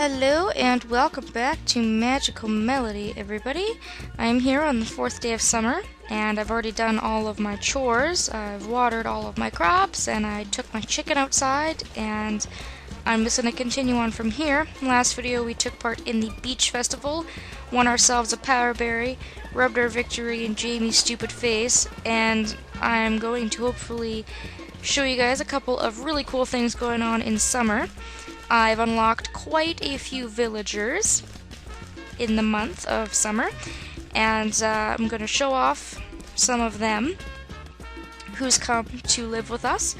Hello and welcome back to Magical Melody, everybody. I'm here on the 4th day of summer, and I've already done all of my chores. I've watered all of my crops, and I took my chicken outside, and I'm just going to continue on from here. Last video we took part in the beach festival, won ourselves a power berry, rubbed our victory in Jamie's stupid face, and I'm going to hopefully show you guys a couple of really cool things going on in summer. I've unlocked quite a few villagers in the month of summer, and I'm going to show off some of them who's come to live with us.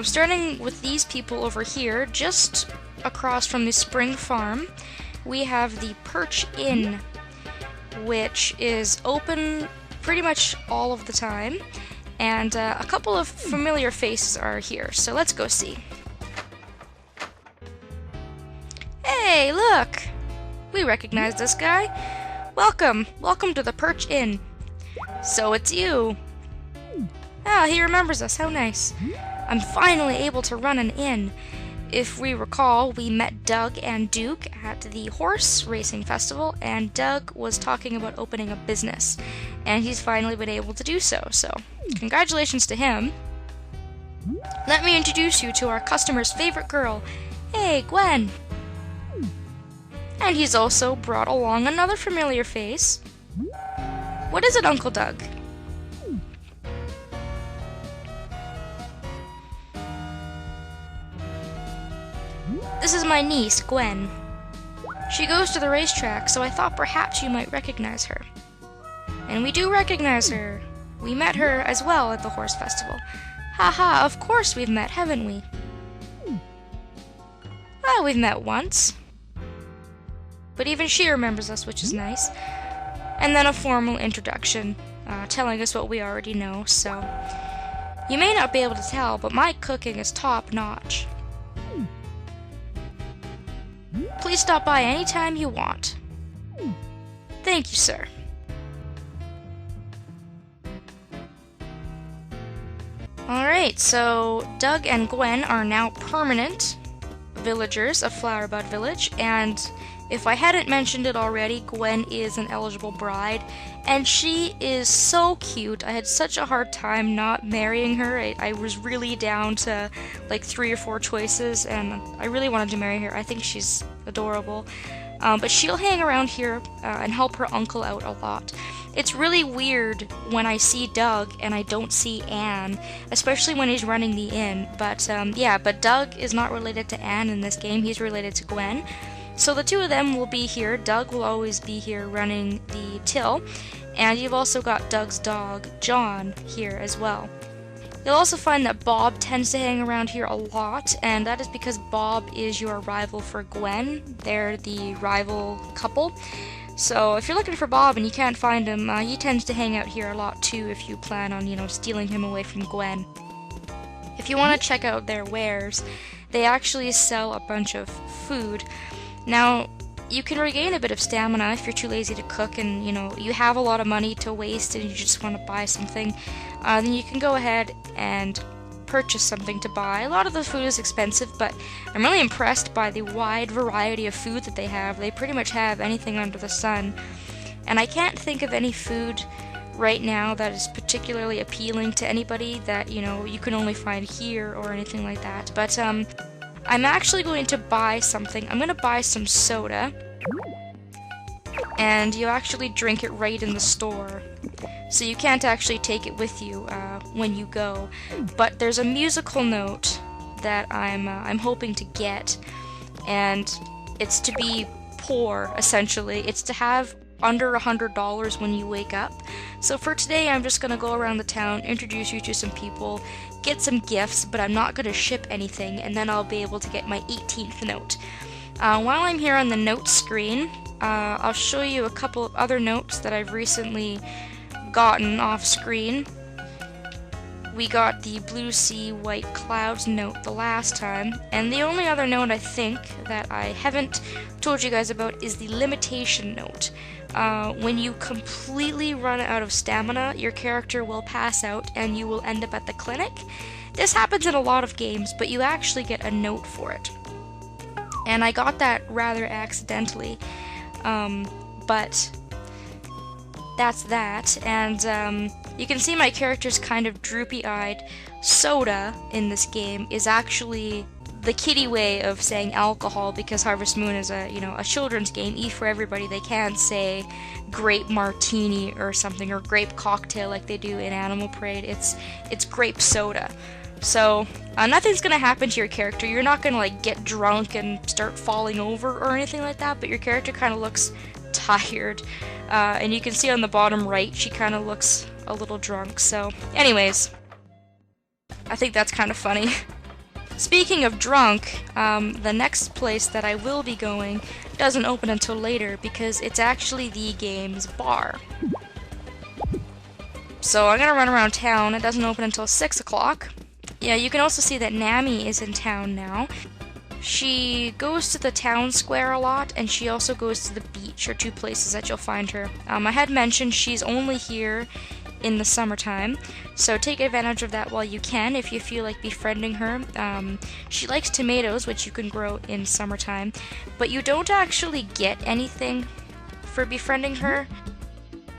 Starting with these people over here, just across from the Spring Farm, we have the Perch Inn, which is open pretty much all of the time, and a couple of familiar faces are here, so let's go see. Hey, look! We recognize this guy. Welcome to the Perch Inn. So it's you. Ah, he remembers us, how nice. I'm finally able to run an inn. If we recall, we met Doug and Duke at the horse racing festival, and Doug was talking about opening a business, and he's finally been able to do so, congratulations to him. Let me introduce you to our customer's favorite girl. Hey, Gwen. And he's also brought along another familiar face. What is it, Uncle Doug? This is my niece, Gwen. She goes to the racetrack, so I thought perhaps you might recognize her. And we do recognize her. We met her as well at the horse festival. Haha, of course we've met, haven't we? Well, we've met once. But even she remembers us, which is nice. And then a formal introduction, telling us what we already know, so... You may not be able to tell, but my cooking is top-notch. Please stop by anytime you want. Thank you, sir. Alright, so Doug and Gwen are now permanent villagers of Flowerbud Village, and if I hadn't mentioned it already, Gwen is an eligible bride, and she is so cute. I had such a hard time not marrying her. I was really down to like 3 or 4 choices, and I really wanted to marry her. I think she's adorable. But she'll hang around here and help her uncle out a lot. It's really weird when I see Doug and I don't see Anne, especially when he's running the inn. But yeah, but Doug is not related to Anne in this game. He's related to Gwen. So the two of them will be here. Doug will always be here running the till, and you've also got Doug's dog, John, here as well. You'll also find that Bob tends to hang around here a lot, and that is because Bob is your rival for Gwen. They're the rival couple. So if you're looking for Bob and you can't find him, he tends to hang out here a lot too if you plan on, stealing him away from Gwen. If you want to check out their wares, they actually sell a bunch of food. Now, you can regain a bit of stamina if you're too lazy to cook and, you have a lot of money to waste and you just want to buy something. Then you can go ahead and purchase something to buy. A lot of the food is expensive, but I'm really impressed by the wide variety of food that they have. They pretty much have anything under the sun. And I can't think of any food right now that is particularly appealing to anybody that, you can only find here or anything like that. But, I'm actually going to buy something. I'm going to buy some soda, and you actually drink it right in the store, so you can't actually take it with you when you go. But there's a musical note that I'm hoping to get, and it's to be poor, essentially. It's to have under $100 when you wake up. So for today, I'm just going to go around the town, introduce you to some people, get some gifts, but I'm not going to ship anything, and then I'll be able to get my 18th note. While I'm here on the note screen, I'll show you a couple of other notes that I've recently gotten off screen. We got the Blue Sea White Clouds note the last time, and the only other note I think that I haven't told you guys about is the limitation note. When you completely run out of stamina, your character will pass out and you will end up at the clinic. This happens in a lot of games, but you actually get a note for it. and I got that rather accidentally. But that's that, and you can see my character's kind of droopy-eyed. Soda in this game is actually the kiddie way of saying alcohol, because Harvest Moon is a children's game. Eat for everybody. They can't say grape martini or something, or grape cocktail like they do in Animal Parade. It's grape soda. So nothing's gonna happen to your character. You're not gonna like get drunk and start falling over or anything like that, but your character kind of looks tired, and you can see on the bottom right she kind of looks a little drunk. So anyways, I think that's kind of funny. Speaking of drunk, the next place that I will be going doesn't open until later because it's actually the game's bar. So I'm gonna run around town. It doesn't open until 6 o'clock. Yeah, you can also see that Nami is in town now. She goes to the town square a lot, and she also goes to the beach, are two places that you'll find her. I had mentioned she's only here in the summertime, so take advantage of that while you can if you feel like befriending her. She likes tomatoes, which you can grow in summertime, but you don't actually get anything for befriending her.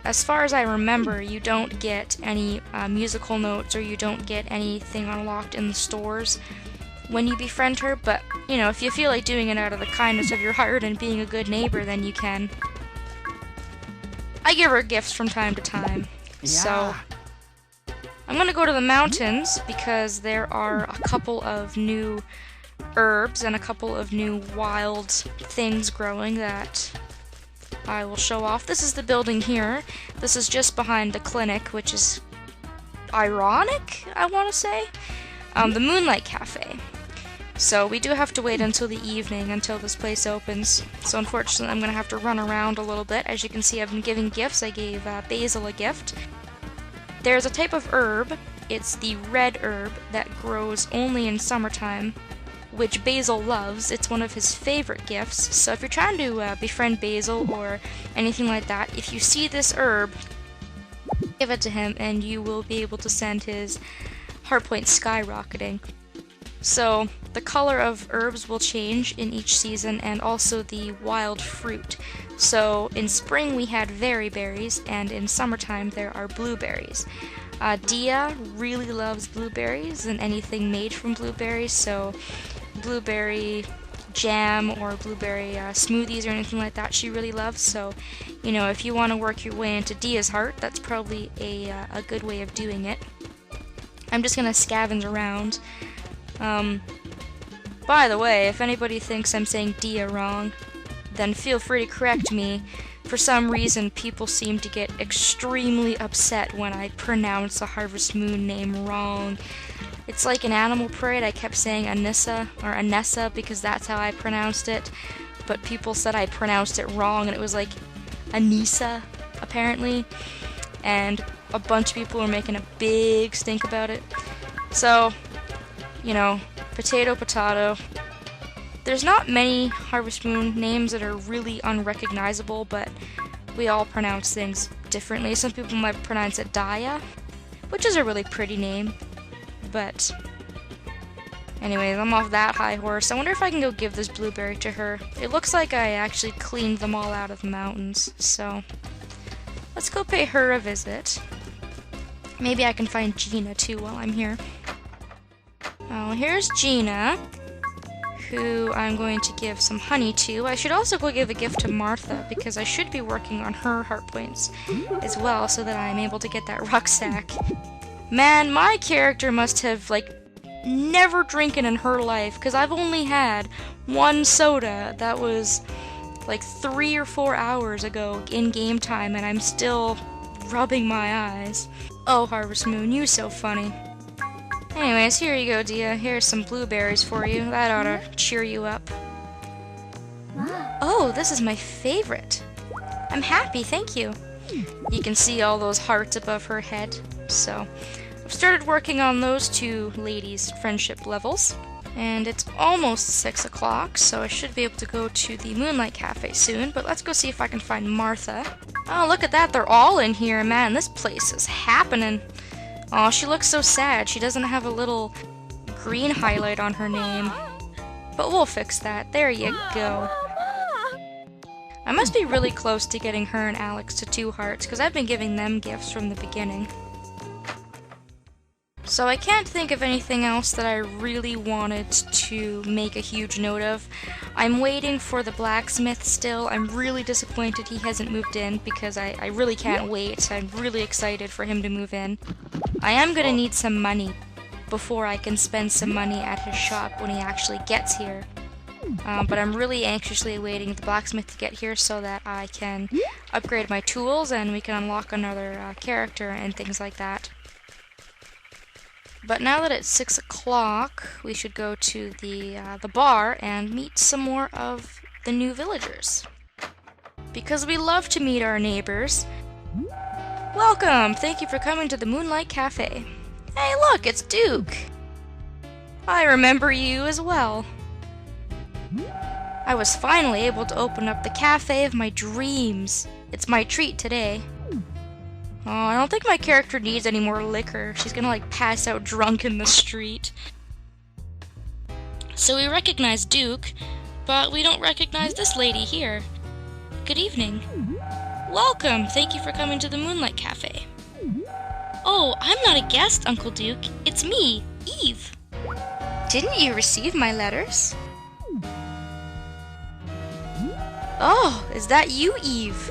As far as I remember, you don't get any musical notes, or you don't get anything unlocked in the stores when you befriend her, but if you feel like doing it out of the kindness of your heart and being a good neighbor, then you can. I give her gifts from time to time. Yeah. So I'm gonna go to the mountains because there are a couple of new herbs and a couple of new wild things growing that I will show off. This is the building here. This is just behind the clinic, which is ironic, I want to say. The Moonlight Cafe. So we do have to wait until the evening until this place opens. So unfortunately I'm going to have to run around a little bit. As you can see, I've been giving gifts. I gave Basil a gift. There's a type of herb. It's the red herb that grows only in summertime, which Basil loves. It's one of his favorite gifts. So if you're trying to befriend Basil or anything like that, if you see this herb, give it to him and you will be able to send his heart point skyrocketing. So the color of herbs will change in each season, and also the wild fruit. So in spring we had very berries, and in summertime there are blueberries. Dia really loves blueberries and anything made from blueberries, so blueberry jam or blueberry smoothies or anything like that she really loves. So if you want to work your way into Dia's heart, that's probably a good way of doing it. I'm just gonna scavenge around. By the way, if anybody thinks I'm saying Dia wrong, then feel free to correct me. For some reason, people seem to get extremely upset when I pronounce a Harvest Moon name wrong. It's like in Animal Parade, I kept saying Anissa or Anessa because that's how I pronounced it, but people said I pronounced it wrong, and it was like Anissa, apparently, and a bunch of people were making a big stink about it. So, potato, potato. There's not many Harvest Moon names that are really unrecognizable, but we all pronounce things differently. Some people might pronounce it Dia, which is a really pretty name, but anyways, I'm off that high horse. I wonder if I can go give this blueberry to her. It looks like I actually cleaned them all out of the mountains, so let's go pay her a visit. Maybe I can find Gina too while I'm here. Oh, here's Gina, who I'm going to give some honey to. I should also go give a gift to Martha, because I should be working on her heart points as well, so that I'm able to get that rucksack. Man, my character must have, never drinking in her life, because I've only had one soda that was, 3 or 4 hours ago in game time, and I'm still rubbing my eyes. Oh, Harvest Moon, you so funny. Anyways, here you go, Dia. Here's some blueberries for you. That ought to cheer you up. Oh, this is my favorite. I'm happy, thank you. You can see all those hearts above her head. So, I've started working on those two ladies' friendship levels. And it's almost 6 o'clock, so I should be able to go to the Moonlight Cafe soon. But let's go see if I can find Martha. Oh, look at that. They're all in here. Man, this place is happening. Oh, she looks so sad. She doesn't have a little green highlight on her name. But we'll fix that. There you go. I must be really close to getting her and Alex to 2 hearts, because I've been giving them gifts from the beginning. So I can't think of anything else that I really wanted to make a huge note of. I'm waiting for the blacksmith still. I'm really disappointed he hasn't moved in, because I really can't wait. I'm really excited for him to move in. I am going to need some money before I can spend some money at his shop when he actually gets here. But I'm really anxiously awaiting the blacksmith to get here so that I can upgrade my tools and we can unlock another character and things like that. But now that it's 6 o'clock, we should go to the bar and meet some more of the new villagers. Because we love to meet our neighbors. Welcome! Thank you for coming to the Moonlight Cafe. Hey look, it's Duke! I remember you as well. I was finally able to open up the cafe of my dreams. It's my treat today. Oh, I don't think my character needs any more liquor. She's gonna like pass out drunk in the street. So we recognize Duke, but we don't recognize this lady here. Good evening. Welcome! Thank you for coming to the Moonlight Cafe. Oh, I'm not a guest, Uncle Duke. It's me, Eve. Didn't you receive my letters? Oh, is that you, Eve?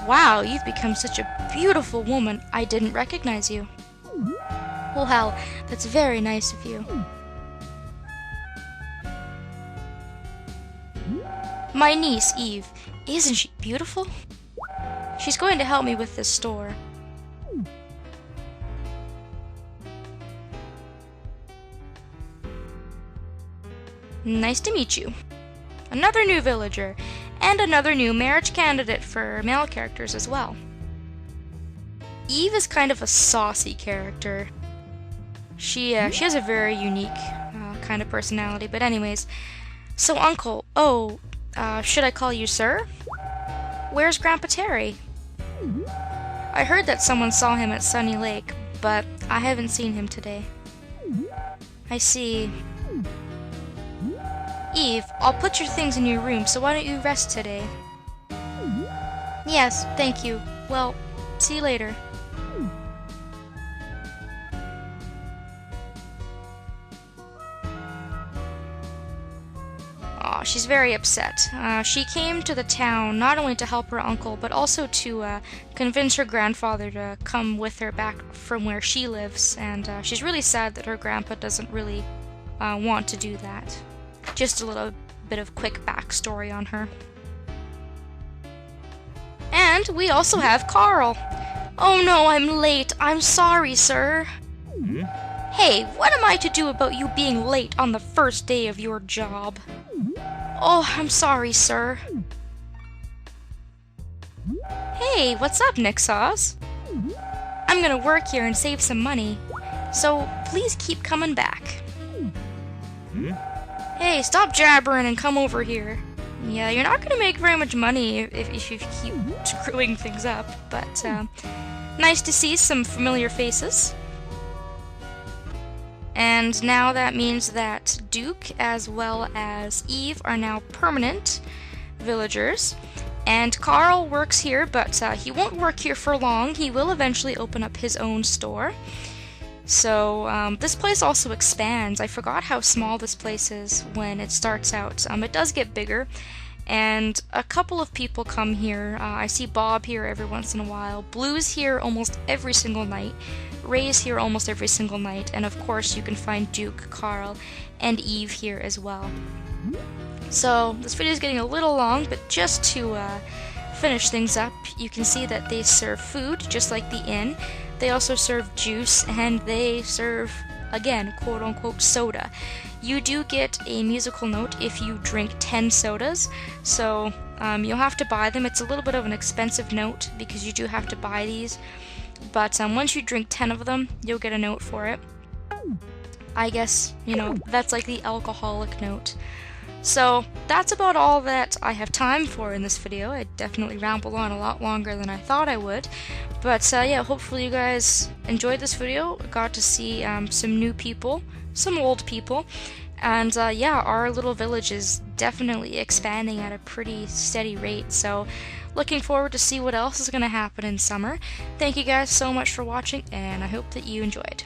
Wow, you've become such a beautiful woman. I didn't recognize you. Well, that's very nice of you. My niece, Eve. Isn't she beautiful? She's going to help me with this store. Nice to meet you. Another new villager, and another new marriage candidate for male characters as well. Eve is kind of a saucy character. She has a very unique kind of personality, but anyways. So Uncle, should I call you sir? Where's Grandpa Terry? I heard that someone saw him at Sunny Lake, but I haven't seen him today. I see. Eve, I'll put your things in your room, so why don't you rest today? Yes, thank you. Well, see you later. Aw, she's very upset. She came to the town not only to help her uncle, but also to convince her grandfather to come with her back from where she lives, and she's really sad that her grandpa doesn't really want to do that. Just a little bit of quick backstory on her. And we also have Carl. Oh no, I'm late. I'm sorry, sir. Hey, what am I to do about you being late on the first day of your job? Oh, I'm sorry, sir. Hey, what's up, Nixos? I'm gonna work here and save some money, so please keep coming back. Hey, stop jabbering and come over here. Yeah, you're not gonna make very much money if you keep screwing things up, but nice to see some familiar faces. And now that means that Duke as well as Eve are now permanent villagers. And Carl works here, but he won't work here for long. He will eventually open up his own store. So this place also expands. I forgot how small this place is when it starts out. It does get bigger, and a couple of people come here. I see Bob here every once in a while. Blue's here almost every single night. Ray's here almost every single night, and of course you can find Duke, Carl, and Eve here as well. So this video is getting a little long, but just to finish things up, you can see that they serve food just like the inn. They also serve juice, and they serve, again, quote-unquote soda. You do get a musical note if you drink 10 sodas, so you'll have to buy them. It's a little bit of an expensive note because you do have to buy these, but once you drink 10 of them, you'll get a note for it. I guess, that's like the alcoholic note. So that's about all that I have time for in this video. I definitely rambled on a lot longer than I thought I would. But yeah, hopefully you guys enjoyed this video. Got to see some new people, some old people, And yeah, our little village is definitely expanding at a pretty steady rate, so looking forward to see what else is going to happen in summer. Thank you guys so much for watching, and I hope that you enjoyed.